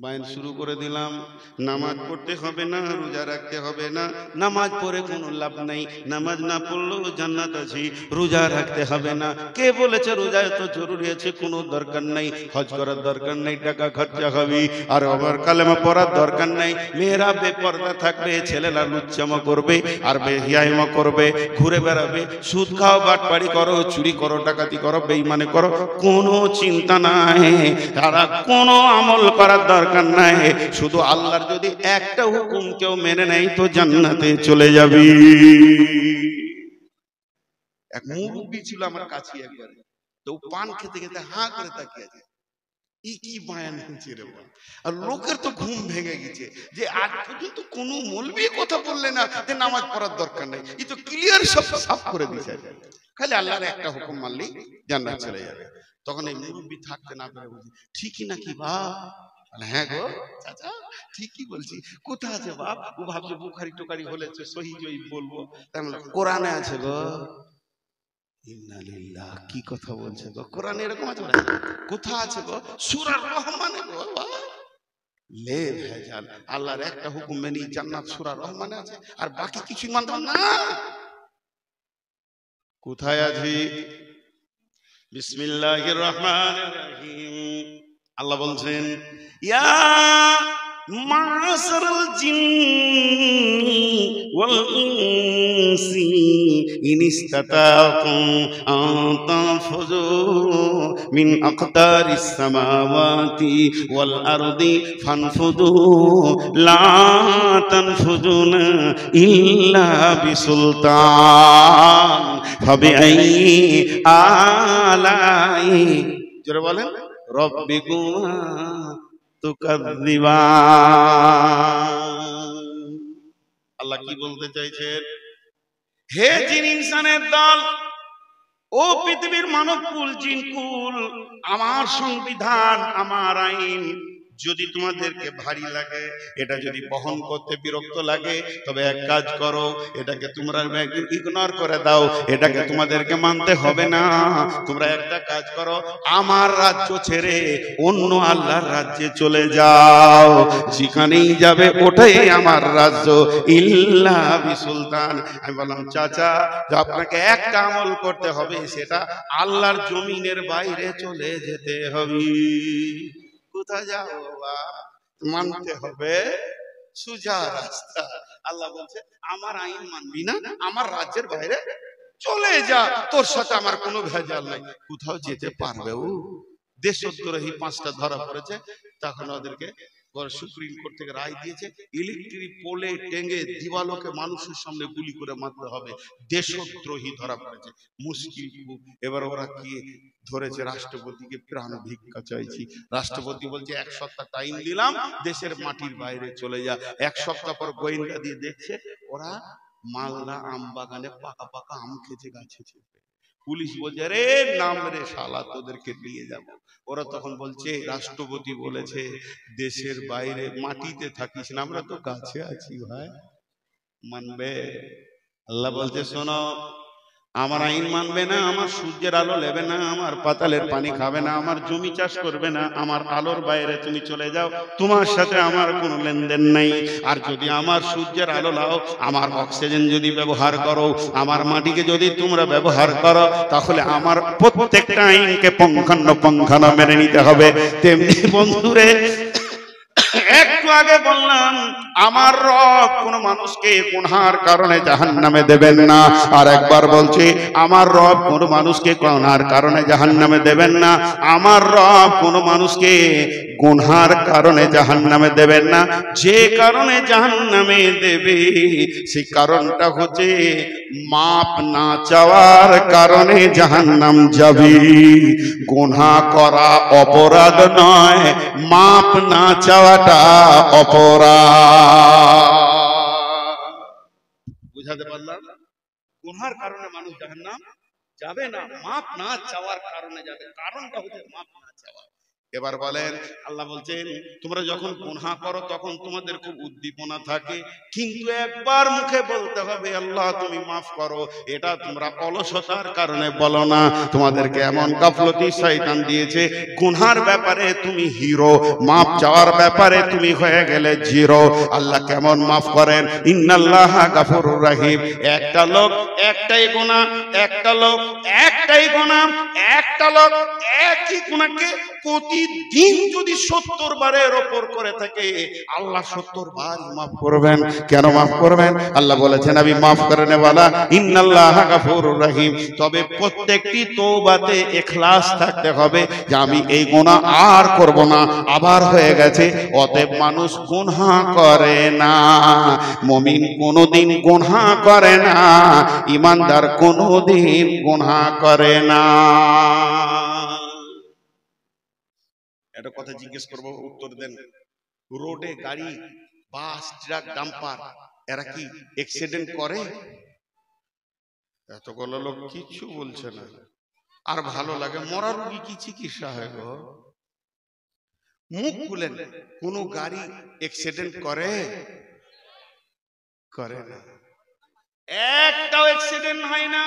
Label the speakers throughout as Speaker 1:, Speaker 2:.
Speaker 1: বাইন শুরু করে দিলাম, নামাজ পড়তে হবে না, রোজা রাখতে হবে না, নামাজ পড়ে কোনো লাভ নাই, নামাজ না পড়লেও জান্নাত আছে, রোজা রাখতে হবে না। কে বলেছে রোজা এত জরুরি আছে? কোনো দরকার নাই, হজ করার দরকার নাই, টাকা খরচা হবে, আর আবার কালেমা পড়ার দরকার নাই। মেয়েরা বেপরদা থাকবে, ছেলেরা লুচ্চামো করবে আর বেহিয়াইমো করবে, ঘুরে বেড়াবে, সুদ খাও, বাটপাড়ি করো, চুরি করো, ডাকাতি করো, বেঈমানি করো, কোনো চিন্তা নাই, তারা কোনো আমল করার দরকার নাই। শুধু আল্লাহর যদি একটা হুকুম কেউ মেনে নেয় তো জান্নাতে চলে যাবে। এক মুরব্বি ছিল আমার কাছে একবার, তো পান খেতে খেতে হাঁ করে তাকিয়ে আছে, কি বায়ান হচ্ছে রে বাবা। আর লোকের তো ঘুম ভেঙে গেছে যে আজ পর্যন্ত কোনো মৌলবি কথা বললে না যে নামাজ পড়ার দরকার নাই, এই তো ক্লিয়ার সব সাফ করে দিয়েছে, খালি আল্লাহর একটা হুকুম মানলেই জান্নাত চলে যাবে। তখন এই মুরব্বি থাকতে না পেরে বলছে, ঠিকই নাকি বাপ? হ্যাঁ গো চাচা, ঠিকই বলছি। কোথায় আছে বাপ? ও ভাবছে বুখারি টুকারি হলে সহি জয়ী বলবো, কোরআনে আছে গো। ইন্নালিল্লাহ, কি কথা বলছে গো? কোরআনে এরকম আছে? কোথায় আছে গো? সূরা রহমানে গো বাবা। লে ভেজাল, আল্লাহর একটা হুকুম মেনে জান্নাত সূরা রহমানে আছে আর বাকি কিছুই মানতাম না। কোথায় আছে? বিসমিল্লাহির রহমানির রহিম। আল্লাহ বলছেন, ইয়া মাশারাল জিন্নি ওয়াল ইনসি ইন ইসতাতাতুম আন তানফুযু মিন আকতারিস সামাওয়াতি ওয়াল আরদি ফানফুযু লা তানফুযুনা ইল্লা বিসুলতান ফাবিআইয়ি আলাই, জোরে বলেন, রব্বিকুমা তুকাযযিবান। আল্লাহ কি বলতে চাইছেন? হে জিন ইনসানের দল, ও পৃথিবীর মানব কুল, জিন কুল, আমার সংবিধান, আমার আইন যদি তোমাদেরকে ভারী লাগে, এটা যদি বহন করতে বিরক্ত লাগে, তবে এক কাজ করো, এটাকে তোমরা ইগনোর করে দাও, এটাকে তোমাদেরকে মানতে হবে না। তোমরা একটা কাজ করো, আমার রাজ্য ছেড়ে অন্য আল্লাহর রাজ্যে চলে যাও, যেখানেই যাবে ওটাই আমার রাজ্য, ইল্লা বিসুলতান। আমি বললাম, চাচা আপনাকে একটা আমল করতে হবে, সেটা আল্লাহর জমিনের বাইরে চলে যেতে হবে। কোথায় যাও বাবা? মানতে হবে সোজা রাস্তা। আল্লাহ বলছে, আমার আইন মানবি না, আমার রাজ্যের বাইরে চলে যা, তোর সাথে আমার কোনো ভেজাল নাই। কোথাও যেতে পারবে ও? দেশদ্রোহী 5টা ধরা পড়েছে, তখন ওদেরকে সুপ্রিম কোর্ট থেকে রায় দিয়েছে, ইলেকট্রিক পোলে টেঙ্গে দিবালোকে মানুষের সামনে গুলি করে মারতে হবে। দেশদ্রোহী ধরা পড়েছে, মুশকিল খুব। এবার ওরা কি ধরেছে, রাষ্ট্রপতিকে প্রাণ ভিক্ষা চাইছি। রাষ্ট্রপতি বলছে 1 সপ্তাহ টাইম দিলাম, দেশের মাটির বাইরে চলে যা। 1 সপ্তাহ পর গোয়েন্দা দিয়ে দেখছে ওরা মালদা আম বাগানে পাকা পাকা আম খেতে গাছে। পুলিশ বলছে, রে নাম রে শালা, তোদেরকে নিয়ে যাব। ওরা তখন বলছে, রাষ্ট্রপতি বলেছে দেশের বাইরে মাটিতে থাকিস না, আমরা তো গাছে আছি ভাই, মানবে? আল্লাহ বলছে, শোনো, আমার আইন মানবে না, আমার সূর্যের আলো নেবে না, আমার পাতালের পানি খাবে না, আমার জমি চাষ করবে না, আমার আলোর বাইরে তুমি চলে যাও, তোমার সাথে আমার কোনো লেনদেন নাই। আর যদি আমার সূর্যের আলো লাও, আমার অক্সিজেন যদি ব্যবহার করো, আমার মাটিকে যদি তোমরা ব্যবহার করো, তাহলে আমার প্রত্যেকটা আইনকে পুঙ্খানুপুঙ্খানু মেনে নিতে হবে। তেমনি বন্ধুরে, একটু আগে বললাম আমার রব কোন মানুষকে গুনার কারণে জাহান্নামে দেবেন না, আর একবার বলছি আমার রব কোন মানুষকে গুনার কারণে জাহান্নামে দেবেন না। আমার রব কোন মানুষকে গুনার কারণে জাহান্নামে দেবেন না। যে কারণে জাহান্নামে দেবে সেই কারণটা হচ্ছে মাপ না চাওয়ার কারণে জাহান্নাম যাবে। গুনাহ করা অপরাধ নয়, মাপ না চাওয়াটা অপরাধ। বুঝাতে পারলাম? গুনার কারণে মানুষ জাহান্নাম যাবে না, মাপ না চাওয়ার কারণে যাবে। কারণটা হচ্ছে মাপ না চাওয়া। এবার বলেন, আল্লাহ বলছেন তোমরা যখন গুনাহ করো তখন তোমাদের খুব উদ্দীপনা থাকে, কিন্তু একবার মুখে বলতে হবে আল্লাহ তুমি মাফ করো। এটা তোমরা অলসতার কারণে বলো না। তোমাদেরকে এমন গাফলতি শয়তান দিয়েছে, গুনার ব্যাপারে তুমি হিরো, মাফ চাওয়ার ব্যাপারে তুমি হয়ে গেলে জিরো। আল্লাহ কেমন মাফ করেন, ইন্নাল্লাহা গাফুরুর রহিম। একটা লোক একটাই গুনাহ, একটা লোক একটাই গুনাহ, একটা লোক একই গুনাহকে প্রতিদিন যদি 70 বারের ওপর করে থাকে, আল্লাহ 70 বার মাফ করবেন। কেন মাফ করবেন? আল্লাহ বলেছেন আমি মাফ করনে ওয়ালা, ইন্নাল্লাহা গাফুরুর রহিম। তবে প্রত্যেকটি তওবাতে ইখলাস থাকতে হবে যে আমি এই গুনাহ আর করব না, আবার হয়ে গেছে। অতএব মানুষ গুনাহ করে না, মুমিন কোনোদিন গুনাহ করে না, ঈমানদার কোনোদিন গুনাহ করে না। একটা কথা জিজ্ঞেস করবো, উত্তর দেন। রোডে গাড়ি, বাস, ট্রাক, ডাম্পার, এরা কি অ্যাক্সিডেন্ট করে? এতগুলো লোক কিছু বলছে না। আর ভালো লাগে, মরা রোগী কি চিকিৎসা হয় গো? মুখ খুলেন, কোন গাড়ি অ্যাক্সিডেন্ট করে? করে না। একটাও অ্যাক্সিডেন্ট হয় না,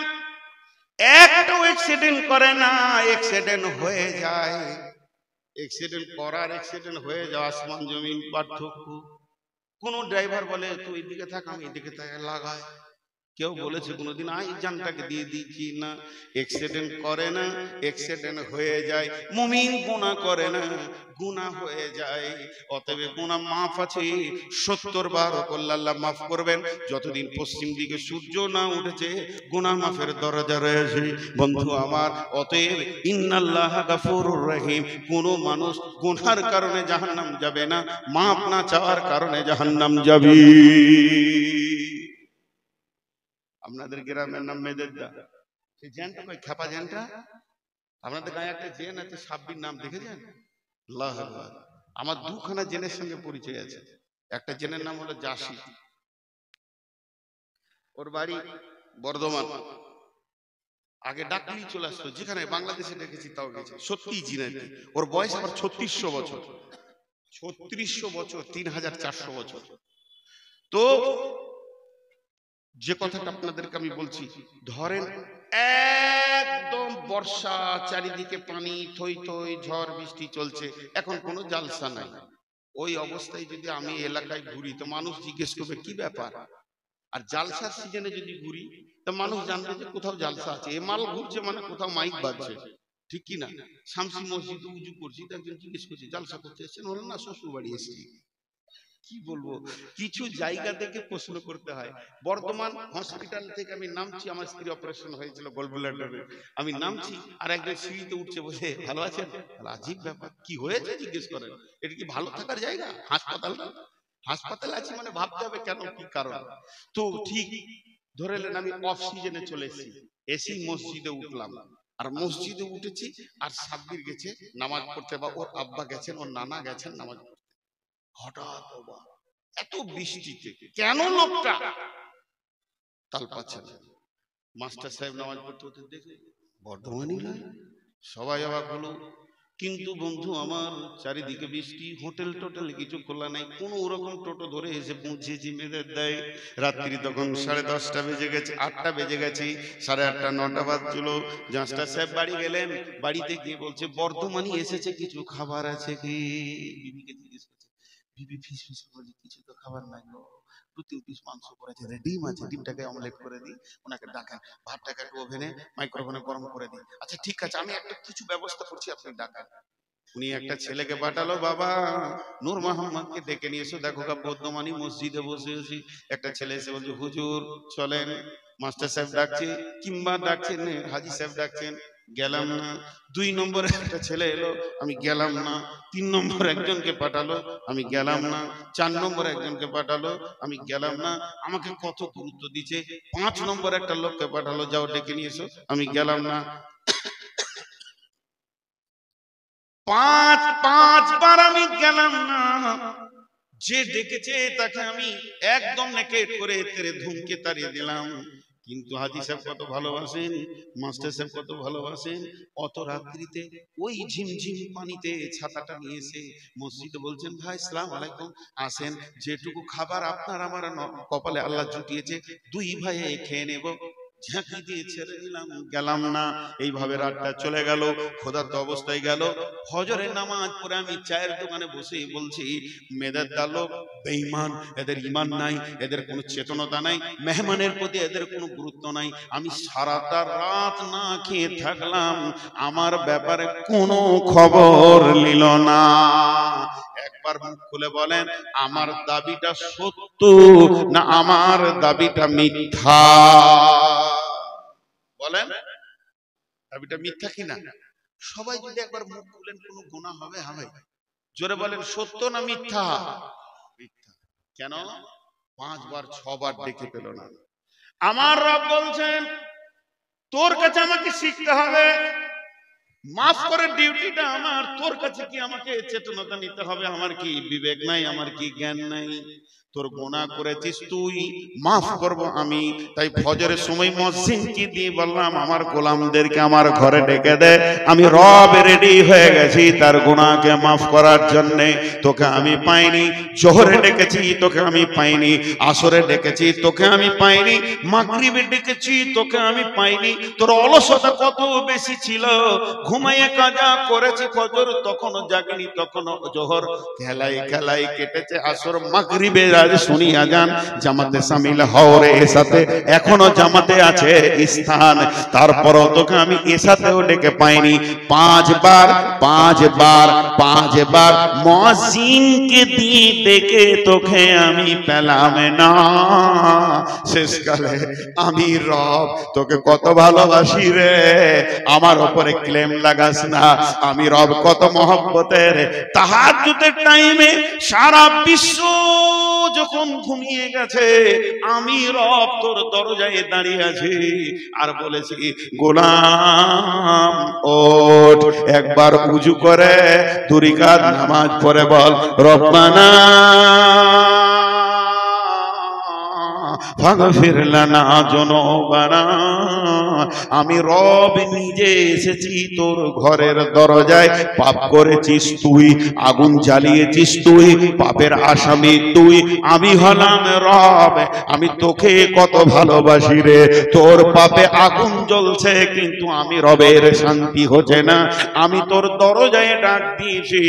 Speaker 1: একটাও অ্যাক্সিডেন্ট করে না। অ্যাক্সিডেন্ট হয়ে যায়, অ্যাক্সিডেন্ট করার অ্যাক্সিডেন্ট হয়ে যাওয়া আসমান জমিন পার্থক্য। কোন ড্রাইভার বলে তুই এদিকে থাক আমি এদিকে থাক, লাগায়। কেউ বলেছে কোনোদিন আই জানটাকে দিয়ে দিচ্ছি না? অ্যাক্সিডেন্ট করে না, অ্যাক্সিডেন্ট হয়ে যায়। মুমিন গুনাহ করে না, গুনাহ হয়ে যায়। অতএব গুনাহ মাফ আছে, 70 বার করলে আল্লাহ মাফ করবেন। যতদিন পশ্চিম দিকে সূর্য না উঠেছে গুনাহ মাফের দরজা রয়েছে বন্ধু আমার। অতএব ইন্নাল্লাহা গাফুরুর রহিম। কোন মানুষ গুনার কারণে জাহান্নাম যাবে না, মাফ না চাওয়ার কারণে জাহান্নাম যাবে। আপনাদের গ্রামের নাম মেদেরদা, সেই জেনটা কই খেপা জেনটা? আপনাদের গায়ে একটা জেন আছে, সাব্বির নাম দেখেছেন? আল্লাহ আকবার। আমার দুখানা জেনের সঙ্গে পরিচয় আছে। একটা জেনের নাম হলো জাসি, ওর বাড়ি বর্ধমান। আগে ডাকলি চলে আসতো, যেখানে বাংলাদেশে দেখেছি তাও গেছে। সত্যি জিনাতি, ওর বয়স আবার 3600 বছর। 3600 বছর, 3400 বছর। তো যে কথাটা আপনাদেরকে আমি বলছি, ধরেন একদম বর্ষা, চারিদিকে পানি, থই থই, ঝড় বৃষ্টি চলছে, এখন কোনো জালসা নাই। ওই অবস্থায় যদি আমি এলাকায় ঘুরি তো মানুষ জিজ্ঞেস করবে কি ব্যাপার। আর জালসার সিজনে যদি ঘুরি তো মানুষ জানবে যে কোথাও জালসা আছে, এ মাল ঘুরছে মানে কোথাও মাইক বাজছে, ঠিক কি না? শামসি মসজিদে উজু করছি, একজন জিজ্ঞেস করছি জালসা করতে এসেছেন? বলেন না, শ্বশুর বাড়ি এসেছি। কি বলবো, কিছু জায়গা থেকে প্রশ্ন করতে হয়। বর্ধমান হসপিটাল থেকে আমি নামছি, আমার স্ত্রী অপারেশন হয়েছিল গলব্লাডারে, আমি নামছি আর একজন সিঁড়িতে উঠছে, বসে ভালো আছেন? আজীব ব্যাপার, কি হয়েছে জিজ্ঞেস করেন। এটা কি ভালো থাকার জায়গা? হাসপাতাল না, হাসপাতালে আছি মানে ভাবতে হবে কেন, কি কারণ। তো ঠিক ধরে নেন আমি অফ সিজনে চলে এসেছি, এসি মসজিদে উঠলাম। আর মসজিদে উঠেছি আর সাব্বির গেছে নামাজ পড়তে, বা ওর আব্বা গেছেন, ওর নানা গেছেন নামাজ পড়তে। হঠাৎ এত বৃষ্টিতে কেন লোকটা তাল পাচ্ছে না? মাস্টার সাহেব নামাজ পড়তে হতে দেখে বর্ধমানই নয়, সবাই অবাক হলো। কিন্তু বন্ধু আমার, চারিদিকে বৃষ্টি, হোটেল টোটেল কিছু খোলা নাই, কোন ওরকম টোটো ধরে এসে পৌঁছেছি মেয়েদের দেয়। রাত্রি তখন 10:30 বেজে গেছে, 8টা বেজে গেছে, 8:30 9টা বাজছিল। মাস্টার সাহেব বাড়ি গেলেন, বাড়িতে গিয়ে বলছে বর্ধমানই এসেছে, কিছু খাবার আছে কি? বিবিকে জিজ্ঞেস করছে, বিবি ফিস ফিস বলে কিছু তো খাবার নাই গো, 2-3 পিস মাংস করেছে, ডিম আছে, ডিমটাকে অমলেট করে দিই। ওনাকে ডাকেন, ভাতটাকে একটু ওভেনে মাইক্রোফোনে গরম করে দিই। আচ্ছা ঠিক আছে, আমি একটা কিছু ব্যবস্থা করছি, আপনি ডাকেন। উনি একটা ছেলেকে পাঠালো, বাবা নূর মোহাম্মদকে ডেকে নিয়ে এসো, দেখো বর্ধমানি মসজিদে বসে আছি। একটা ছেলে এসে বলছে হুজুর চলেন, মাস্টার সাহেব ডাকছে, কিংবা ডাকছেন হাজি সাহেব ডাকছেন, গেলাম না। 2 নম্বরে একটা ছেলে এলো, আমি গেলাম না। 3 নম্বর একজনকে পাঠালো, আমি গেলাম না। 4 নম্বর একজনকে পাঠালো, আমি গেলাম না। আমাকে কত গুরুত্ব দিচ্ছে। 5 নম্বর একটা লোককে পাঠালো, যাও ডেকে নিয়ে এসো, আমি গেলাম না। 5বার আমি গেলাম না। যে ডেকেছে তাকে আমি একদম নেকেট করে তেরে ধুমকে তাড়িয়ে দিলাম। কিন্তু হাজি সাহেব কত ভালোবাসেন, মাস্টার সাহেব কত ভালোবাসেন, অত রাত্রিতে ওই ঝিমঝিম পানিতে ছাতাটা নিয়ে এসে মসজিদে বলছেন, ভাই সালাম আলাইকুম, আসেন, যেটুকু খাবার আপনার আমার কপালে আল্লাহ জুটিয়েছে দুই ভাইয়ে খেয়ে নেব। ঝাঁকি দিয়ে ছেড়ে দিলাম, গেলাম না। এইভাবে রাতটা চলে গেল, ক্ষুধার্ত অবস্থায় গেল। ফজরের নামাজ পড়ে আমি চায়ের দোকানে বসে বলছি, মেয়েদের দালোক বেঈমান, এদের ঈমান নাই, এদের কোনো চেতনতা নাই, মেহমানের প্রতি এদের কোনো গুরুত্ব নাই। আমি সারাটা রাত না খেয়ে থাকলাম, আমার ব্যাপারে কোনো খবর নিল না। একবার মুখ খুলে বলেন, আমার দাবিটা সত্য না আমার দাবিটা মিথ্যা? বলেন, দাবিটা মিথ্যা কিনা? সবাই যদি একবার মুখ খুলেন, কোনো গুনাহ হবে? হবে? জোরে বলেন, সত্য না মিথ্যা? মিথ্যা। কেন? 5 বার 6 বার ডেকে পেল না। আমার রব বলছেন, তোর কাছে আমাকে শিখতে হবে, মাফ করে ডিউটিটা আমার। তোর কাছে কি আমাকে চেতনতা নিতে হবে? আমার কি বিবেক নাই? আমার কি জ্ঞান নাই? তোর গুনাহ করেছিস তুই, মাফ করব আমি। তাই ফজরের সময় মুয়াজ্জিনকে দিয়ে বললাম, আমার গোলামদেরকে আমার ঘরে ডেকে দে, আমি রব রেডি হয়ে গেছি তার গুনাহকে মাফ করার জন্য। তোকে আমি পাইনি। জোহরে ডেকেছি, তোকে আমি পাইনি। আসরে ডেকেছি, তোকে আমি পাইনি। মাগরিবে ডেকেছি, তোকে আমি পাইনি। তোর অলসতা কত বেশি ছিল, ঘুমাইয়ে কাজা করেছি ফজর, তখনও জাগিনি, তখনও জোহর খেলায় খেলায় কেটেছে। আসর মাগরিবে আজ শুনি আজান, জামাতে শামিল হও রে এসাতে, এখনো জামাতে আছে স্থান। তারপরও তোকে আমি এসাতেও ডেকে পাইনি। 5 বার মুয়াজ্জিনকে দিয়ে ডেকে তোকে আমি পেলাম না। শেষকালে আমি রব তোকে কত ভালোবাসি রে, আমার উপরে ক্লেম লাগাস না। আমি রব কত মহব্বতের। তাহাজ্জুদের টাইমে সারা বিশ্ব যখন ঘুমিয়ে গেছে, আমি রব তোর দরজায় দাঁড়িয়ে আছি আর বলেছি, গোলাম ওঠ, একবার উজু করে 2 রাকাত নামাজ পড়ে বল, রব্বানা ফাগফির লানা যুনুবানা। আমি রব নিজে এসেছি তোর ঘরের দরজায়। পাপ করেছিস তুই, আগুন জ্বালিয়েছিস তুই, পাপের আসামি তুই। আমি হলাম রব, আমি তোকে কত ভালোবাসি রে। তোর পাপে আগুন জ্বলছে, কিন্তু আমি রবের শান্তি হচ্ছে না। আমি তোর দরজায় ডাক দিয়েছি,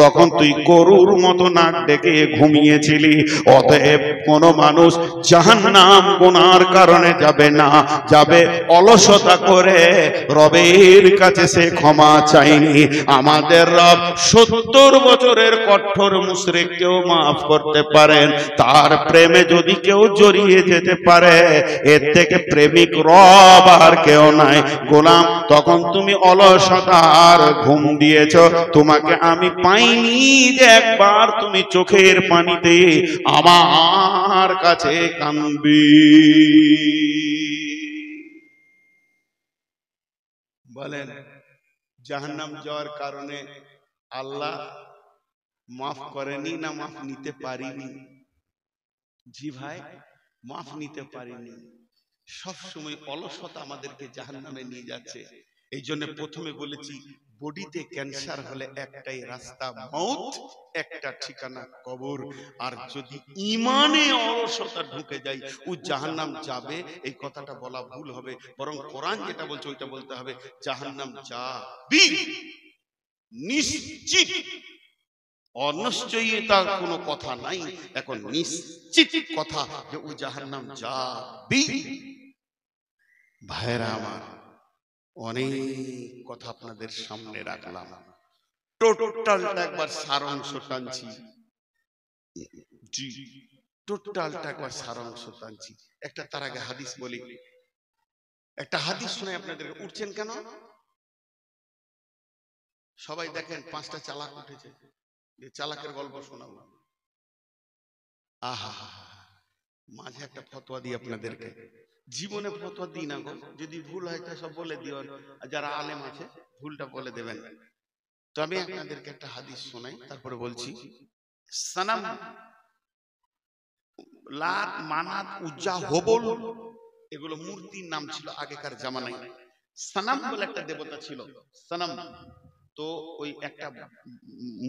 Speaker 1: তখন তুই গরুর মতো নাক ডেকে ঘুমিয়েছিলি। অতএব কোন মানুষ জাহান্নাম গুনার কারণে যাবে না, যাবে অলসতা করে। রবের কাছে সে ক্ষমা চাইনি। আমাদের রব 70 বছরের কঠোর মুশরিককেও মাফ করতে পারেন। তার প্রেমে যদি কেউ জড়িয়ে যেতে পারে, এর থেকে প্রেমিক রব আর কেউ নাই। গোলাম, তখন তুমি অলসতার ঘুম দিয়েছ, তোমাকে আমি পাইনি যে একবার তুমি চোখের পানিতে আমার কাছে কাঁদবি। বলেন, জাহান্নাম যাওয়ার কারণে আল্লাহ মাফ করেনি না মাফ নিতে পারিনি? জি ভাই, মাফ নিতে পারিনি। সব সময় অলসতা আমাদেরকে জাহান্নামে নিয়ে যাচ্ছে। এই জন্য প্রথমে বলেছি, বডিতে ক্যান্সার হলে একটাই রাস্তা মউত, একটা ঠিকানা কবর। আর যদি ঈমানে অলসতা ঢুকে যায়, ও জাহান্নাম যাবে। এই কথাটা বলা ভুল হবে, বরং কোরআন যেটা বলছে ওইটা বলতে হবে, জাহান্নাম যাবি নিশ্চিত। অনিশ্চয়তার কোনো কথা নাই, এখন নিশ্চিত কথা যে ও জাহান্নাম যাবি। ভাইরা আমার, অনেক কথা আপনাদের সামনে রাখলাম, টোটালটা একবার সারাংশ টানছি। জি, টোটালটা একবার সারাংশ টানছি। একটা তার আগে হাদিস বলি, একটা হাদিস শুনে আপনাদেরকে। উঠছেন কেন? সবাই দেখেন 5টা চালাক উঠেছে, চালাকের গল্প শোনাবো। আহা, মাঝে একটা ফতোয়া দিই আপনাদেরকে। জীবনে ফতোয়া দিই না গো, যদি ভুল হয় তা সব বলে দিও, যারা আলেম আছে ভুলটা বলে দেবেন। তো আমি আপনাদেরকে একটা হাদিস শোনাই, তারপরে বলছি। সানাম লাত মানাত উজ্জা হবল এগুলো মূর্তির নাম ছিল আগেকার জামানায়। সানাম বলে একটা দেবতা ছিল, সানাম। তো ওই একটা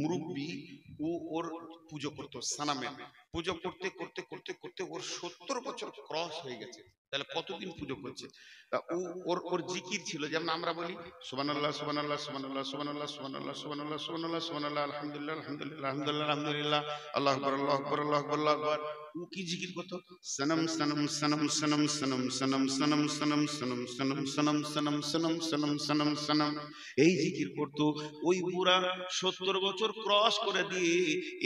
Speaker 1: মুরব্বী ওর পুজো করতো, সানামের পুজো করতে করতে করতে করতে ওর 70 বছর ক্রস হয়ে গেছে। তাহলে কতদিন পুজো করছে? ওর জিকির ছিল, যেমন আমরা বলি সুবহানাল্লাহ সুবহানাল্লাহ সুবহানাল্লাহ সুবহানাল্লাহ সুবহানাল্লাহ সুবহানাল্লাহ সুবহানাল্লাহ সুবহানাল্লাহ আলহামদুলিল্লাহ আলহামদুলিল্লাহ আলহামদুলিল্লাহ আলহামদুলিল্লাহ আল্লাহু আকবার আল্লাহু আকবার আল্লাহু আকবার আল্লাহু আকবার। ও কি জিকির করতো? সনম সনম সনম সনম সনম সনম সনম সনম সনম সনম সনম সনম সনম সনম সনম সনম, এই জিকির করতো। ওই পুরা 70 বছর ক্রস করে দিয়ে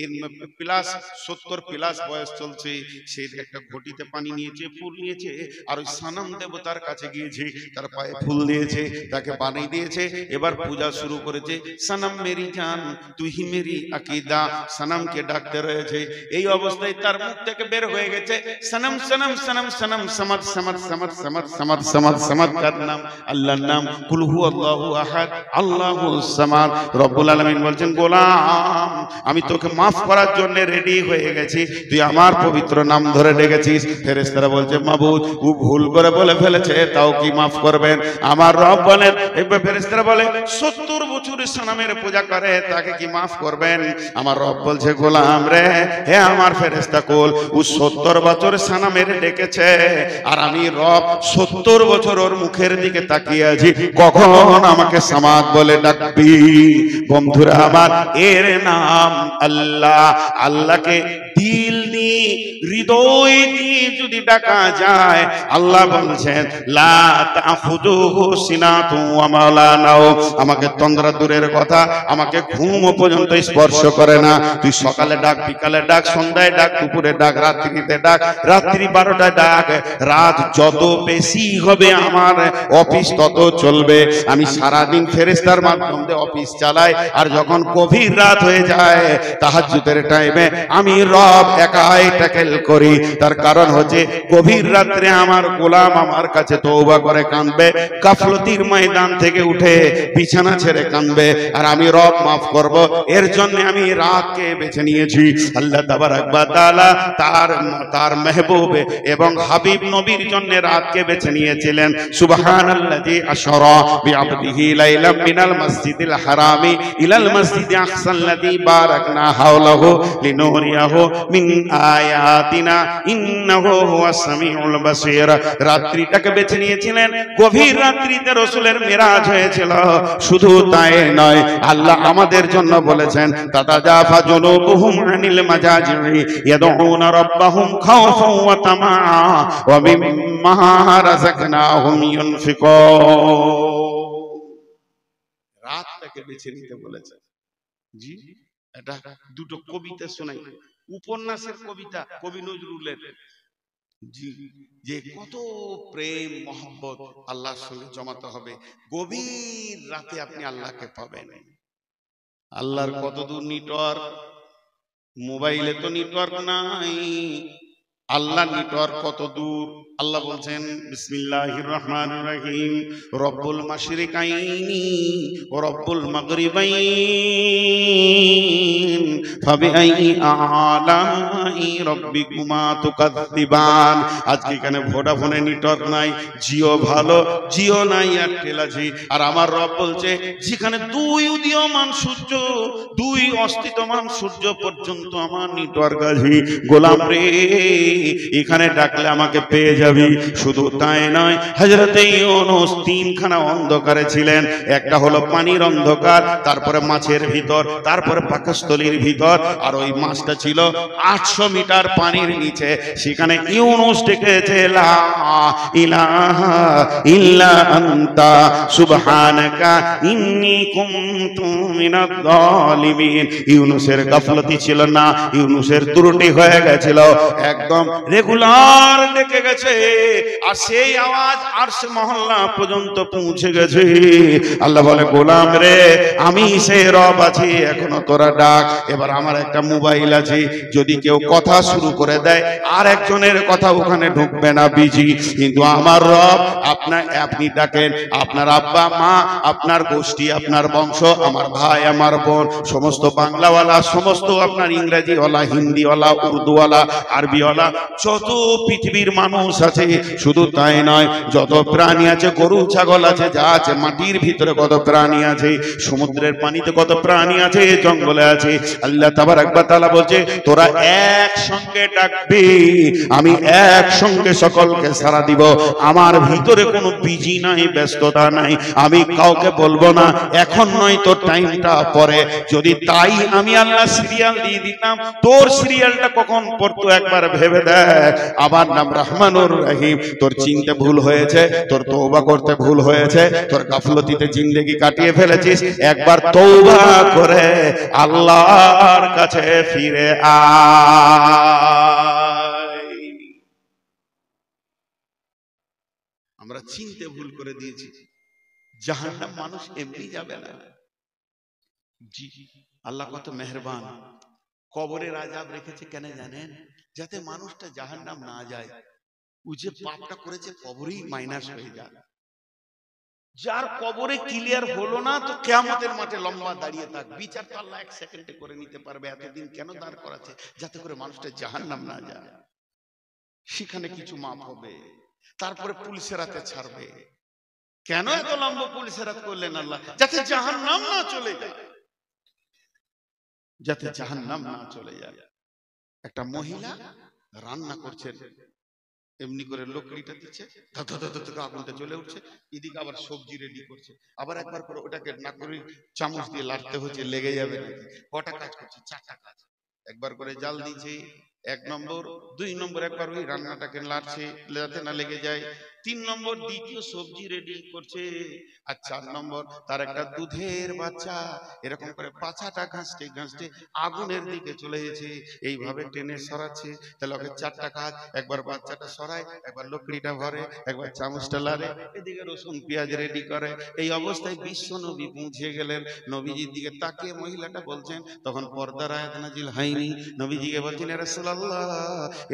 Speaker 1: এর প্লাস 70 প্লাস বয়স চলছে, সে একটা ঘটিতে পানি নিয়েছে, ফুল নিয়েছে, আর ওই সানাম দেবতার কাছে গিয়েছে, তার পায়ে ফুল দিয়েছে, তাকে পানি দিয়েছে, এবার পূজা শুরু করেছে। সানাম মেরি জান তুই হি মেরি আকিদা, সানামকে ডাকতে রয়েছে। এই অবস্থায় তার মুখ থেকে বের হয়ে গেছে সনম সনম সনম সনম সামাদ সামাদ সামাদ সামাদ সামাদ সামাদ সামাদ, কার নাম? আল্লাহর নাম। কুল হু আল্লাহু আহাদ আল্লাহুস সামাদ। রব্বুল আলামিন বলছেন, গোলাম আমি তোকে মাফ করার জন্য রেডি হয়ে গেছি, তুই আমার পবিত্র নাম ধরে ডেকেছিস। ফেরেশতারা বলছে, মাবুদ ও ভুল করে বলে ফেলেছে, তাও কি মাফ করবেন? আমার রব বলেন, ফেরেশতারা বলে 70 বছর সানামের পূজা করে, তাকে কি মাফ করবেন? আমার রব বলছে, গোলাম রে, হে আমার ফেরেশতা কুল, ও 70 বছর সানামের ডেকেছে, আর আমি রব 70 বছর ওর মুখের দিকে তাকিয়ে আছি, কখন আমাকে সামাদ বলে ডাকবি? বন্ধুরা আমার, এর নাম আল্লাহ। আল্লাহকে দিল দিয়ে হৃদয় দিয়ে যদি ডাকা যায়, আল্লাহ বলছেন লা তাখুযুহু সিনাতু ওয়া মালা নাও, আমাকে তন্দ্রা দূরের কথা, আমাকে ঘুম পর্যন্ত স্পর্শ করে না। তুই সকালে ডাক, বিকালে ডাক, সন্ধ্যায় ডাক, দুপুরে ডাক, রাত্রিতে ডাক, রাত্রি 12টায় ডাক, রাত যত বেশি হবে আমার অফিস তত চলবে। আমি সারাদিন ফেরেশতার মাধ্যমে অফিস চালাই, আর যখন গভীর রাত হয়ে যায় তাহাজ্জুদের টাইমে আমি রব একাই ট্যাকেল করি। তার কারণ হচ্ছে গভীর রাত্রে আমার গোলাম আমার কাছে তওবা করে কাঁদবে, গাফলতির ময়দান থেকে উঠে বিছানা ছেড়ে কাঁদবে, আর আমি রব মাফ করব। এর জন্য আমি রাতকে বেছে নিয়েছি। আল্লাহ তাবারাক ওয়া তাআলা তার মেহবুব এবং হাবিব নবীর জন্য রাতকে বেছে নিয়েছিলেন। সুবহানাল্লাযী আশরা বিআবদিহি লাইলাম মিনাল মাসজিদিল হারামি ইলাল মাসজিদি আকসাল্লাযী বারাকনা হাওলাহু লিনুরিয়াহু মিন আয়াতিনা ইন্নাহু হুয়াস সামিউল বাসীর। রাত্রিটাকে বেছে নিয়েছিলেন, গভীর রাত্রিতে রাসূলের মিরাজ হয়েছিল। শুধু তাই নয়, আল্লাহ আমাদের জন্য বলেছেন তাতাজাফা জুনুবুহুম আনিল মাজাজি'i ইয়াদউনা রাব্বাহুম খাওফান ওয়া তামাআ ওয়া মিম্মা রাযাকনাহুম ইউনফিকুন। রাতটাকে বেছে নিতে বলেছেন। জি, এটা দুটো কবিতা শোনাই, উপন্যাসের কবিতা কবি নজরুলের। জি, যে কত প্রেম মহব্বত আল্লাহর সঙ্গে জমাতে হবে, গভীর রাতে আপনি আল্লাহকে পাবেন। আল্লাহর কত দূর নেটওয়ার্ক, মোবাইলে তো নেটওয়ার্ক নাই, আল্লাহ নেটওয়ার্ক কত দূর। আল্লাহ বলছেন বিসমিল্লাহির রহমানির রহিম, রব্বুল মাশরিকাইনি ওয়া রব্বুল মাগরিবাইন ফাবিআইয়ি আলাই রাব্বিকুমা তুকাযযিবান। আজকে এখানে ভোডাফোনে নেটওয়ার্ক নাই, জিও ভালো, জিও নাই, এয়ারটেল আছে। আর আমার রব বলছে যেখানে দুই উদীয়মান সূর্য, দুই অস্তিত্বমান সূর্য পর্যন্ত আমার নেটওয়ার্ক আছে, গোলাম রে এখানে ডাকলে আমাকে পেয়ে যাবি। শুধু তাই নয়, হযরতে ইউনূস 3খানা অন্ধকারে ছিলেন। একটা হলো পানির অন্ধকার, তারপরে মাছের ভিতর, তারপরে পাকস্থলীর ভিতর, আর ওই মাছটা ছিল 800 মিটার পানির নিচে। সেখানে ইউনূস ডেকেছে লা ইলাহা ইল্লা আনতা সুবহানাকা ইন্নী কুনতু মিনাজ জালিমিন। ইউনূসের গাফলতি ছিল না, ইউনূসের ত্রুটি হয়ে গেছিল, একদম রেগুলার ডেকে গেছে, আর সেই আওয়াজ আরশ মহল্লা পর্যন্ত পৌঁছে গেছে। আল্লাহ বলে গোলাম রে, আমি সেই রব আছি, এখনো তোরা ডাক। এবার আমার একটা মোবাইল আছে, যদি কেউ কথা শুরু করে দেয় আর একজনের কথা ওখানে ঢুকবে না, বিজি। কিন্তু আমার রব আপনি ডাকেন, আপনার আব্বা মা, আপনার গোষ্ঠী, আপনার বংশ, আমার ভাই, আমার বোন, সমস্ত বাংলাওয়ালা, সমস্ত আপনার ইংরেজিওয়ালা, হিন্দিওয়ালা, উর্দুওয়ালা, আরবিওয়ালা, যত পৃথিবীর মানুষ আছে, শুধু তাই নয়, যত প্রাণী আছে, গরু ছাগল আছে, যা আছে, মাটির ভিতরে কত প্রাণী আছে, সমুদ্রের পানিতে কত প্রাণী আছে, জঙ্গলে আছে, আল্লাহ তাবারক ওয়া তাআলা বলছে তোরা একসঙ্গে ডাকবি, আমি একসঙ্গে সকলকে সাড়া দিব। আমার ভিতরে কোনো বিজি নাই, ব্যস্ততা নাই, আমি কাউকে বলবো না এখন নয়, তোর টাইমটা পরে। যদি তাই আমি আল্লাহ সিরিয়াল দিয়ে দিতাম, তোর সিরিয়ালটা কখন পড়তো একবার ভেবে দেখ। আমার নাম রহমানুর রহিম। তোর চিনতে ভুল হয়েছে, তোর তওবা করতে ভুল হয়েছে, তোর গাফলতিতে জিন্দেগি কাটিয়ে ফেলেছিস, একবার তওবা করে আল্লাহর কাছে ফিরে আয়। আমরা চিনতে ভুল করে দিয়েছি, জাহান্নাম মানুষ এমনি যাবে না। জি, আল্লাহ কত মেহেরবান। কবরের আযাব রেখেছে কেন জানেন? যাতে মানুষটা জাহান্নাম না যায়। ও যে পাপটা করেছে কবরেই মাইনাস হয়ে যায়। যার কবরে ক্লিয়ার হলো না, তো কিয়ামতের মাঠে লম্বা দাঁড়িয়ে থাক, বিচার তো আল্লাহ 1 সেকেন্ডে করে নিতে পারবে। এতদিন কেন দাঁড় করাচ্ছে? যাতে করে মানুষটা জাহান্নাম না যায়। সেখানে কিছু মাপ হবে, তারপরে পুলিশের হাতে ছাড়বে। কেন এত লম্বা পুলিশের হাত করলেন আল্লাহ? যাতে জাহান্নাম না চলে যায়, যাতে জাহান্নাম না চলে যায়। একটা মহিলা রান্না করছেন, এমনি করে লকড়িটা দিচ্ছে, আগুনটা জ্বলে উঠছে, এদিকে আবার সবজি রেডি করছে, আবার একবার করে ওটাকে না করে চামচ দিয়ে লাড়তে হচ্ছে, লেগে যাবে নাকি। কটা কাজ করছে? 4টা কাজ। একবার করে জাল দিচ্ছে 1 নম্বর, 2 নম্বর একবার ওই রান্নাটাকে লাড়ছে যাতে না লেগে যায়, 3 নম্বর দ্বিতীয় সবজি রেডি করছে, আর 4 নম্বর তার একটা দুধের বাচ্চা এরকম করে পাছাটা ঘাঁচতে ঘাঁচতে আগুনের দিকে চলে গেছে, এইভাবে টেনে সরাচ্ছে। তাহলে ওকে 4টা কাজ, একবার বাচ্চাটা সরায়, একবার লকড়িটা ভরে, একবার চামচটা লাড়ে, এদিকে রসুন পেঁয়াজ রেডি করে। এই অবস্থায় বিশ্ব নবী পৌঁছে গেলেন। নবীজির দিকে তাকিয়ে মহিলাটা বলছেন, তখন পর্দার আয়াত নাজিল হয়নি। নবীজিকে বলছেন, ইয়া রাসূলুল্লাহ,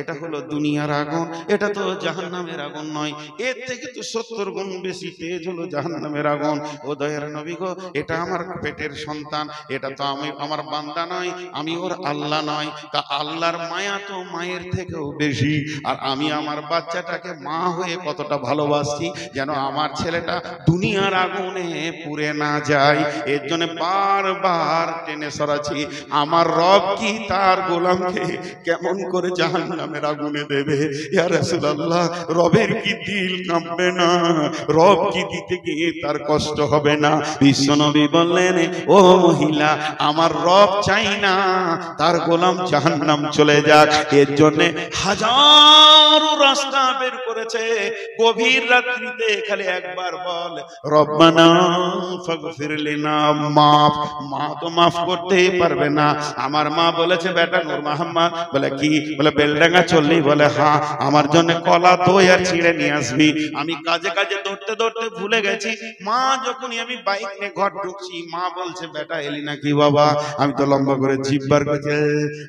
Speaker 1: এটা হলো দুনিয়ার আগুন, এটা তো জাহান্নামের আগুন নয়, এর থেকে তো 70 গুণ বেশি তেজ হলো জাহান্নামের আগুন। ও দয়ার নবী গো, এটা আমার পেটের সন্তান, এটা তো আমি আমার বান্দা নয়, আমি ওর আল্লাহ নয়। তা আল্লাহর মায়া তো মায়ের থেকেও বেশি, আর আমি আমার বাচ্চাটাকে মা হয়ে কতটা ভালোবাসছি, যেন আমার ছেলেটা দুনিয়ার আগুনে পুড়ে না যায়। এর জন্য বারবার টেনে সরাচ্ছি। আমার রব কি তার গোলামকে কেমন করে জাহান্নামের আগুনে দেবে? ইয়া রাসূলুল্লাহ, রবের কি দিল কাঁপবে না? রব কি দিতে গিয়ে তার কষ্ট হবে না? বিশ্বনবী বললেন, ও মহিলা, আমার রব চাই না তার গোলাম জাহান্নাম চলে যাক। এর জন্য হাজারো রাস্তা বের করেছে। গভীর রাত্রিতে খালি একবার বল, রব্বানা ফাগফির লিনা, মাফ। মা তো মাফ করতেই পারবে না। আমার মা বলেছে, বেটা নূর মোহাম্মদ, বলে কি? বলে বেলডাঙ্গা চললি? বলে হ্যাঁ। আমার জন্য কলা দই আর চিড়ে নিয়ে আসবি। আমি কাজে কাজে দৌড়তে দৌড়তে ভুলে গেছি। মা যখনই আমি বাইক নিয়ে ঘর ঢুকছি, মা বলছে, বেটা এলি নাকি বাবা? আমি তো লম্বা করে জিভ বার করছে,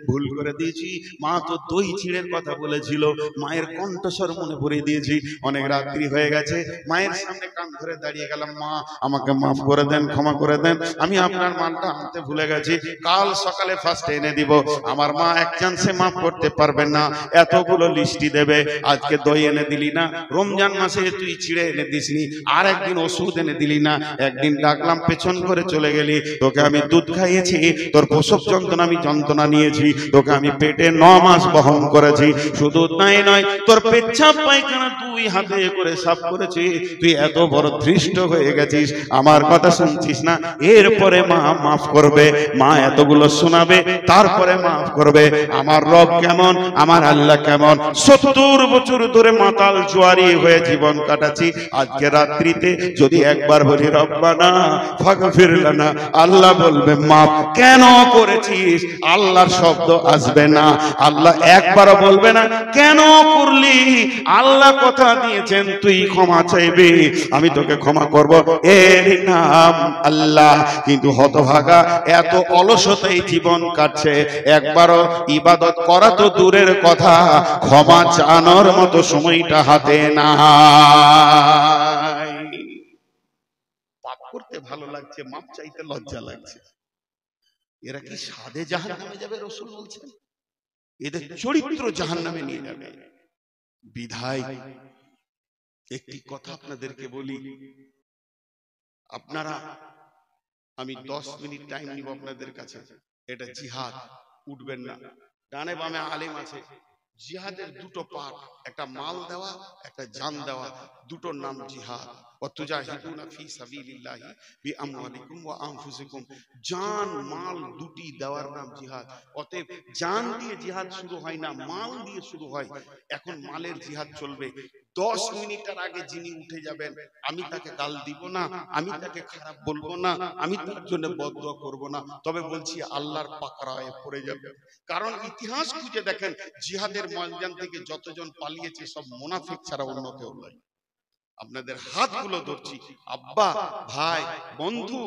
Speaker 1: ভুল করে দিয়েছি। মা তো দই চিড়ের কথা বলেছিল। মায়ের কণ্ঠস্বর মনে পড়ে দিয়েছি। অনেক রাত্রি হয়ে গেছে, মায়ের সামনে কান ধরে দাঁড়িয়ে গেলাম, মা আমাকে মাফ করে দেন, ক্ষমা করে দেন, আমি আপনার মালটা আনতে ভুলে গেছি, কাল সকালে ফার্স্ট এনে দিব। আমার মা এক চান্সে মাফ করতে পারবেন না, এতগুলো লিস্টি দেবে। আজকে দই এনে দিলি না, রমজান মাসে তুই চিড়ে এনে দিসনি, আর একদিন ওষুধ এনে দিলি না, একদিন ডাকলাম পেছন করে চলে গেলি, তোকে আমি দুধ খাইয়েছি, তোর প্রসব যন্ত্রণা আমি যন্ত্রণা নিয়েছি, তোকে আমি পেটে 9 মাস বহন করেছি। শুধু তাই নয়, তোর পেচ্ছাপ পায়খানা 2 হাতে করে সাফ করেছি। তুই এত বড় ধৃষ্ট হয়ে গেছিস, আমার কথা শুনছিস না। এরপরে মা মাফ করবে, মা এতগুলো শোনাবে, তারপরে মাফ করবে। আমার রব কেমন, আমার আল্লাহ কেমন। 70 বছর ধরে মাতাল জোয়ারি হয়ে জীবন কাটাচ্ছি। আজকে রাত্রিতে যদি একবার বলি রব্বানা ফাগফির লানা, আল্লাহ বলবে মাফ। কেন করেছিস? আল্লাহর শব্দ আসবে না, আল্লাহ একবারও বলবে না কেন করলি। আল্লাহ কথা দিয়েছেন, তুই ক্ষমা চাইবি, আমি তোকে ক্ষমা করব, এর নাম আল্লাহ। কিন্তু হতভাগা এত অলসতাই জীবন কাটছে, একবারও ইবাদত করা তো দূরের কথা, ক্ষমা চানোর মতো সময়টা হাতে নাই। পাপ করতে ভালো লাগছে, মাপ চাইতে লজ্জা লাগছে। এরা কি সাধে জাহান্নামে যাবে? রাসূল বলছেন এদের চরিত্র জাহান্নামে নিয়ে যাবে। বিধায় একটি কথা আপনাদেরকে বলি, আপনারা, আমি 10 মিনিট টাইম নিব আপনাদের কাছে। এটা জিহাদ, উঠবেন না। ডানে বামে আলেম আছে। জিহাদের দুটো পার্ট, একটা মাল দেওয়া, একটা জান দেওয়া, দুটোর নাম জিহাদ। ওয়াতুজাহিদুনা ফি সাবিলিল্লাহি বিআমওয়ালিকুম ওয়া আনফুসিকুম। জান মাল দুটি দেওয়ার নাম জিহাদ। অতএব জান দিয়ে জিহাদ শুরু হয় না, মাল দিয়ে শুরু হয়। এখন মালের জিহাদ চলবে। 10 মিনিটের আগে যিনি উঠে যাবেন, আমি তাকে গাল দিব না, আমি তাকে খারাপ বলবো না, আমি তার জন্য বদদুয়া করব না, তবে বলছি আল্লাহর পাকড়ায় পড়ে যাবে। কারণ ইতিহাস খুঁজে দেখেন, জিহাদের ময়দান থেকে যতজন পালিয়েছে সব মুনাফিক ছাড়া অন্য কেউ নয়। আপনাদের হাতগুলো ধরছি, আব্বা, ভাই, বন্ধু,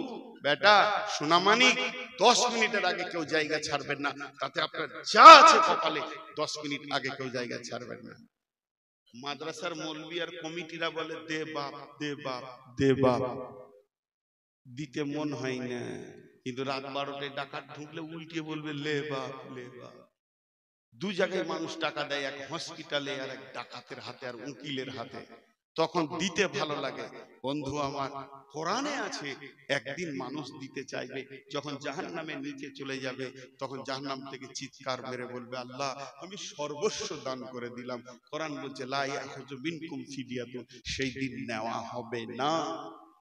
Speaker 1: বেটা, সোনামানিক, 10 মিনিটের আগে কেউ জায়গা ছাড়বেন না। তাতে আপনার যা আছে কপালে, 10 মিনিট আগে কেউ জায়গা ছাড়বেন না। মাদ্রাসার মৌলবি আর কমিটিরা বলে দে বাপ, দে বাপ, দে বাপ, দিতে মন হয় না, কিন্তু রাত 12টায় ডাকাত ঢুকলে উল্টে বলবে লে বাপ, লে বাপ। দু জায়গায় মানুষ টাকা দেয়, এক হসপিটালে আর এক ডাকাতের হাতে আর উকিলের হাতে, তখন দিতে ভালো লাগে। বন্ধু আমার, কোরআনে আছে একদিন মানুষ দিতে চাইবে, যখন জাহান্নামের নিচে চলে যাবে, তখন জাহান্নাম থেকে চিৎকার মেরে বলবে আল্লাহ আমি সর্বস্ব দান করে দিলাম। কোরআন বলছে লা ইয়াখুযু মিনকুম ফিদিয়াতুন, সেই দিন নেওয়া হবে না,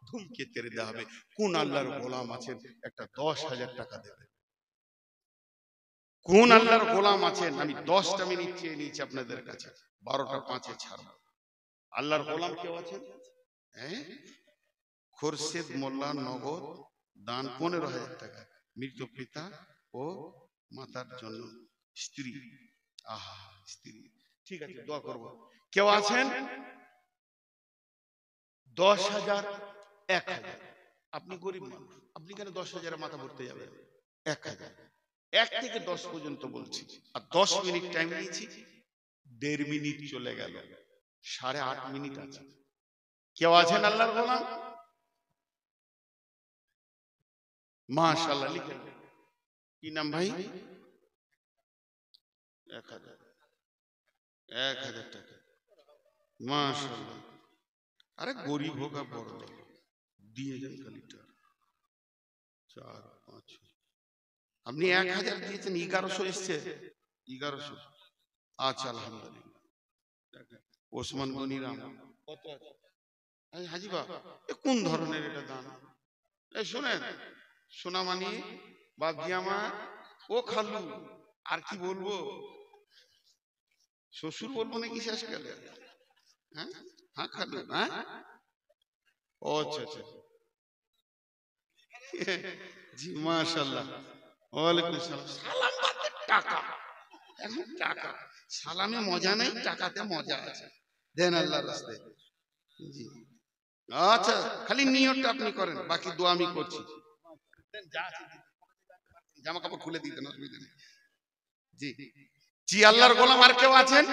Speaker 1: ধুমকে তেরে দেওয়া হবে। কোন আল্লাহর গোলাম আছেন একটা 10,000 টাকা দেবে? কোন আল্লাহর গোলাম আছেন? আমি 10টা মিনিট চেয়ে নিয়েছি আপনাদের কাছে, 12টা 5-এ ছাড়ব। আল্লাহর গোলাম কেউ আছেন? হ্যাঁ, খোরশেদ মোল্লা নগদ দান 15,000 টাকা, মৃত পিতা ও মাতার জন্য, স্ত্রী। আহা, স্ত্রী, ঠিক আছে, দোয়া করব। কেউ আছেন? 10,000, 1,000। আপনি গরিব মানুষ, আপনি কেন 10,000-এ মাথা ভরতে যাবেন? 1,000, 1 থেকে 10 পর্যন্ত বলছি, আর 10 মিনিট টাইম নিয়েছি, 1.5 মিনিট চলে গেল, 8.5 মিনিট আছে। কেউ আছেন আল্লাহর গোলাম? মাশাআল্লাহ, লিখেন। কি নাম ভাই? 1,000 টাকা, মাশাআল্লাহ। আরে গরিব হোক আর বড় হোক, দিয়ে যান খালিটা। 4, 5, আপনি 1,000 দিয়েছেন, 1100 এসছে, 1100। আচ্ছা, আলহামদুলিল্লাহ। ওসমান গনিরাম কত আছে? হাজি বাবা, কোন ধরনের এটা দান? এই শুনেন, সোনামানি, বাপজি আমার, ও খালু, আর কি বলবো, শ্বশুর বলবো নাকি শেষকালে? হ্যাঁ হ্যাঁ খালু, হ্যাঁ, ও আচ্ছা আচ্ছা, জি মাশাআল্লাহ, ওয়ালাইকুম সালাম। সালাম বাদে টাকা, এখন টাকা, সালামে মজা নেই, টাকাতে মজা আছে, দেন আল্লাহর রাস্তায়। জি আচ্ছা, খালি নিয়তটা আপনি করেন, বাকি দোয়া আমি করছি। জামা কাপড় খুলে দিতেন, অসুবিধা নেই। জি জি, আল্লাহর গোলাম আর কেউ আছেন?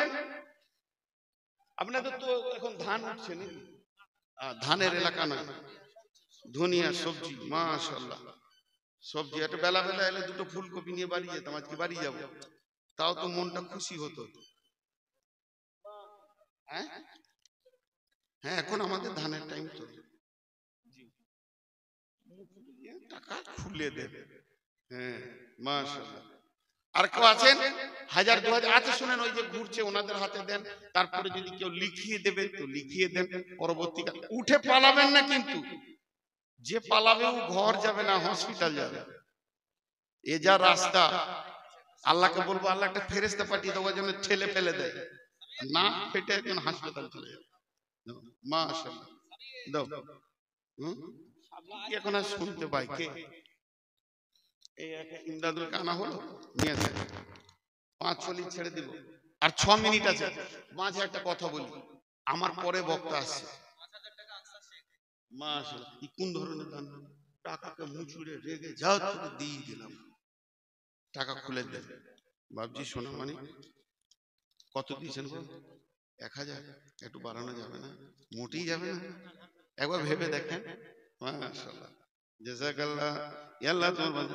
Speaker 1: আপনাদের তো এখন ধান উঠছে নাকি? ধানের এলাকা নয়, ধনিয়া, সবজি, মাশাআল্লাহ, সবজি। একটা বেলা বেলা এলে দুটো ফুলকপি নিয়ে বাড়ি যেতাম, আজকে বাড়ি যাব, তাও তো মনটা খুশি হতো। হ্যাঁ হ্যাঁ, এখন আমাদের ধানের টাইম তো, টাকা খুলে দেবে। হ্যাঁ মাশাআল্লাহ। আর কেউ আছেন? 1000, 2000 আছে, শুনেন, ওই যে ঘুরছে ওনাদের হাতে দেন। তারপরে যদি কেউ লিখিয়ে দেবে তো লিখিয়ে দেন, পরবর্তীকাল উঠে পালাবেন না, কিন্তু যে পালাবে ও ঘর যাবে না, হসপিটাল যাবে। এ যা রাস্তা, আল্লাহকে বলবো আল্লাহ একটা ফেরেশতা পাঠিয়ে দেওয়ার জন্য, ঠেলে ফেলে দেয়, না ফেটে একজন হাসপাতাল চলে যাবে। মাশাআল্লাহ, দাও। এখন আর শুনতে পাই কে? এই একটা ইমদাদুল কানা হলো, নিয়ে আসে 5 চল্লিশ ছেড়ে দিব, আর 6 মিনিট আছে। মাঝে একটা কথা বলি, আমার পরে বক্তা আসছে। মাশাআল্লাহ, কি কোন ধরনের দান? টাকাকে মুচুড়ে রেগে যাও তোকে দিয়ে দিলাম, টাকা খুলে দেন। বাবজি সোনা মানে কত দিয়েছেন গো? 1,000, একটু বাড়ানো যাবে না? মোটেই যাবে না, একবার ভেবে দেখেন। মাশাআল্লাহ, জাযাকাল্লাহ, আল্লাহ তোমার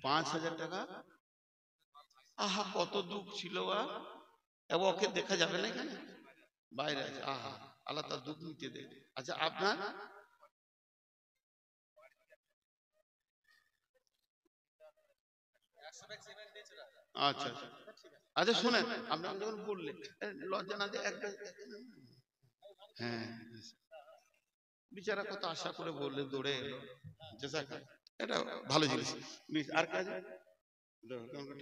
Speaker 1: 5,000 টাকা। আহা কত দুঃখ ছিল। ওকে দেখা যাবে না এখানে, বাইরে আছে। আহা আল্লাহ তার দুঃখ মিটিয়ে দেয়। আচ্ছা আপনার আচ্ছা আচ্ছা আচ্ছা শুনেন, আপনার যখন বললেন লজ্জা না যে একটা, হ্যাঁ বিচারা কত আশা করে বললে দৌড়ে এলো, এটা ভালো জিনিস। আর কাজ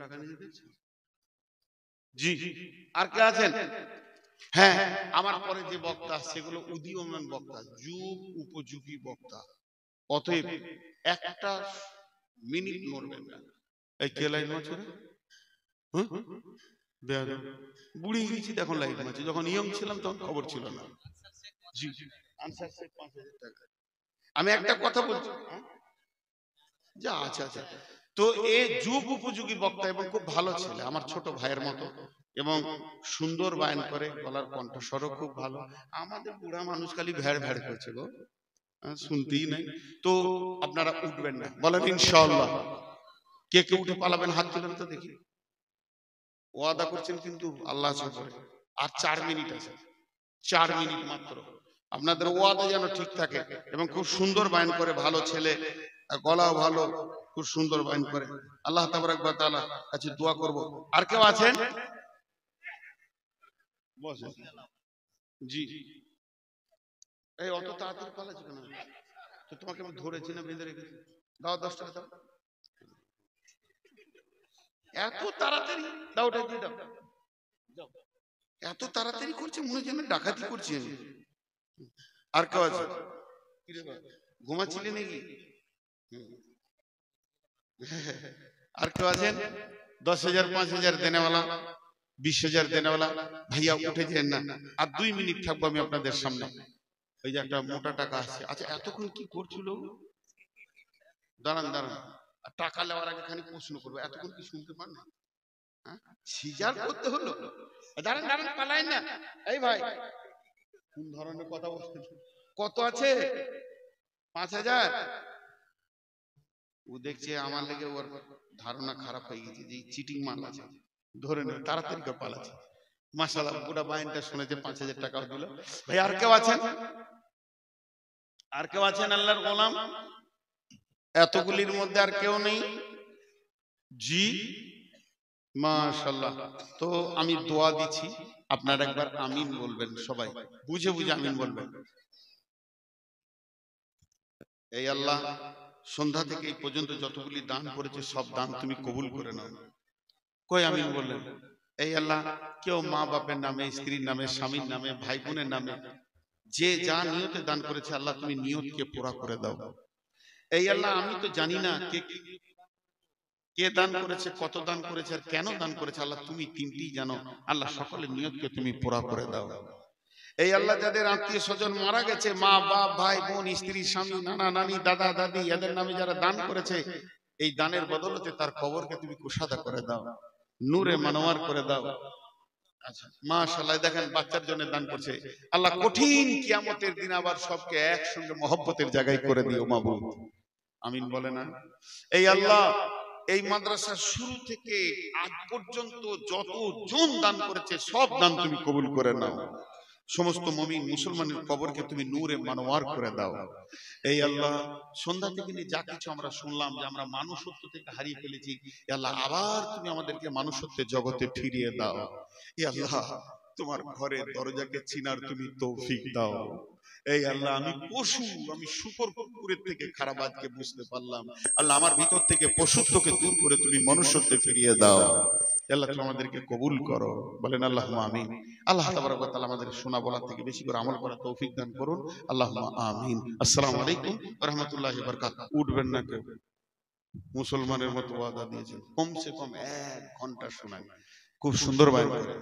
Speaker 1: টাকা নিয়ে দিচ্ছে। জি আর কে আছেন? হ্যাঁ আমার পরে যে বক্তা সেগুলো উদীয়মান বক্তা, যুগ উপযোগী বক্তা। অতএব একটা মিনিট নড়বেন না। এই কে লাইন মারছে? বুড়ি গেছি এখন লাইন মারছে, যখন ইয়ং ছিলাম তখন খবর ছিল না। জি আনসার 5,000 টাকা। আমি একটা কথা বলছি, যা আচ্ছা আচ্ছা। তো এ যুগ উপযোগী বক্তা এবং খুব ভালো ছেলে, আমার ছোট ভাইয়ের মতো, এবং সুন্দর বায়ান করে, গলার কণ্ঠস্বরও খুব ভালো। আমাদের বুড়া মানুষ খালি ভ্যাড় ভ্যাড় করছে গো, শুনতেই নাই। তো আপনারা উঠবেন না, বলেন ইনশাআল্লাহ। কে কে উঠে পালাবেন হাত তুলেন তো দেখি। ওয়াদা করছেন কিন্তু আল্লাহ করে। আর 4 মিনিট আছে, 4 মিনিট মাত্র। আপনাদের ওয়াদা যেন ঠিক থাকে, এবং খুব সুন্দর বায়ান করে, ভালো ছেলে, গলাও ভালো, খুব সুন্দর বায়ান করে। আল্লাহ তাবারক ওয়া তাআলা কাছে দোয়া করব। আর কেউ আছেন? বসেন। জি এই অত তাড়াতাড়ি পালাচ্ছ কেন? তো তোমাকে আমি ধরেছি না, বেঁধে রেখেছি। দাও 10 টাকা দাও। এত তাড়াতাড়ি দাও, ওটা দিয়ে দাও। এত তাড়াতাড়ি করছে মনে হয় যেন ডাকাতি করছি আমি। আর কেউ আছে? ঘুমাচ্ছিলে নাকি? আর কেউ আছেন? 10,000 5,000 দেনেওয়ালা, 20,000 দেনেওয়ালা ভাইয়া উঠে যেন না। আর 2 মিনিট থাকবো আমি আপনাদের সামনে। ওই যে একটা মোটা টাকা আছে। আচ্ছা এতক্ষণ কি করছিল? দাঁড়ান দাঁড়ান, টাকা নেওয়ার আগে খানিক প্রশ্ন করবো, এতক্ষণ কি শুনতে পান না? সিজার করতে হলো? দাঁড়ান দাঁড়ান, পালাইন না। এই ভাই কোন ধরনের কথা বলছেন? কত আছে? 5,000। ও দেখছে আমার লেগে ওর ধারণা খারাপ হয়ে গেছে যে চিটিং মাল আছে, ধরে নেবে, তাড়াতাড়ি করে পালাচ্ছে। মাশাআল্লাহ পুরো বায়ানটা শুনেছে, 5,000 টাকাও দিল। ভাই আর কেউ আছেন? আর কেউ আছেন আল্লাহর গোলাম? এতগুলির মধ্যে আর কেউ নেই? জি মাশাআল্লাহ। তো আমি দোয়া দিচ্ছি, আপনারা একবার আমিন বলবেন, সবাই বুঝে বুঝে আমিন বলবেন। এই আল্লাহ সন্ধ্যা থেকে এই পর্যন্ত যতগুলি দান করেছে সব দান তুমি কবুল করে নাও। কই আমিন বললেন? এই আল্লাহ কেউ মা বাপের নামে, স্ত্রীর নামে, স্বামীর নামে, ভাই বোনের নামে যে যা নিয়তে দান করেছে আল্লাহ তুমি নিয়তকে পুরা করে দাও। এই আল্লাহ আমি তো জানি না কে দান করেছে, কত দান করেছে, আর কেন দান করেছে, আল্লাহ তুমি তিনটি জানো। আল্লাহ সকলের নিয়তকে তুমি পুরা করে দাও। এই আল্লাহ যাদের আত্মীয় স্বজন মারা গেছে, মা বাপ ভাই বোন স্ত্রী স্বামী নানা নানি দাদা দাদি, এদের নামে যারা দান করেছে, এই দানের বদলতে তার কবরকে তুমি কুশাদা করে দাও, নূরে মানওয়ার করে দাও। আচ্ছা মাশাআল্লাহ, দেখেন বাচ্চার জন্য দান করছে। আল্লাহ কঠিন কিয়ামতের দিন আবার সবকে একসঙ্গে মহব্বতের জায়গায় করে দিও মাবুদ, আমিন বলে না? এই আল্লাহ এই মাদ্রাসার শুরু থেকে আজ পর্যন্ত যত জন দান করেছে সব দান তুমি কবুল করে নাও। সমস্ত মুমিন মুসলমানের কবরকে তুমি নূরে মানওয়ার করে দাও। এই আল্লাহ সন্ধ্যা থেকে নিয়ে যা কিছু আমরা শুনলাম যে আমরা মানুষত্ব থেকে হারিয়ে ফেলেছি, আল্লাহ আবার তুমি আমাদেরকে মানুষত্বের জগতে ফিরিয়ে দাও। এই আল্লাহ তোমার ঘরের দরজাকে চিনার তুমি তৌফিক দাও। এই আল্লাহ আমি পশু, আমি শুকর কুকুরের থেকে খারাপ আজকে বুঝতে পারলাম। আল্লাহ আমার ভিতর থেকে পশুত্বকে দূর করে তুমি মনুষ্যত্বে ফিরিয়ে দাও। আল্লাহ তুমি আমাদেরকে কবুল করো, বলেন আল্লাহুম্মা আমিন। আল্লাহ তাবারক ওয়া তাআলা আমাদের শোনা বলার থেকে বেশি করে আমল করার তৌফিক দান করুন, আল্লাহুম্মা আমিন। আসসালামু আলাইকুম ওয়া রাহমাতুল্লাহি ওয়া বারাকাতুহু। উঠবেন না কেউ, মুসলমানের মতো ওয়াদা দিয়েছেন, কমসে কম 1 ঘন্টা শোনায়, খুব সুন্দর বায়ান করে।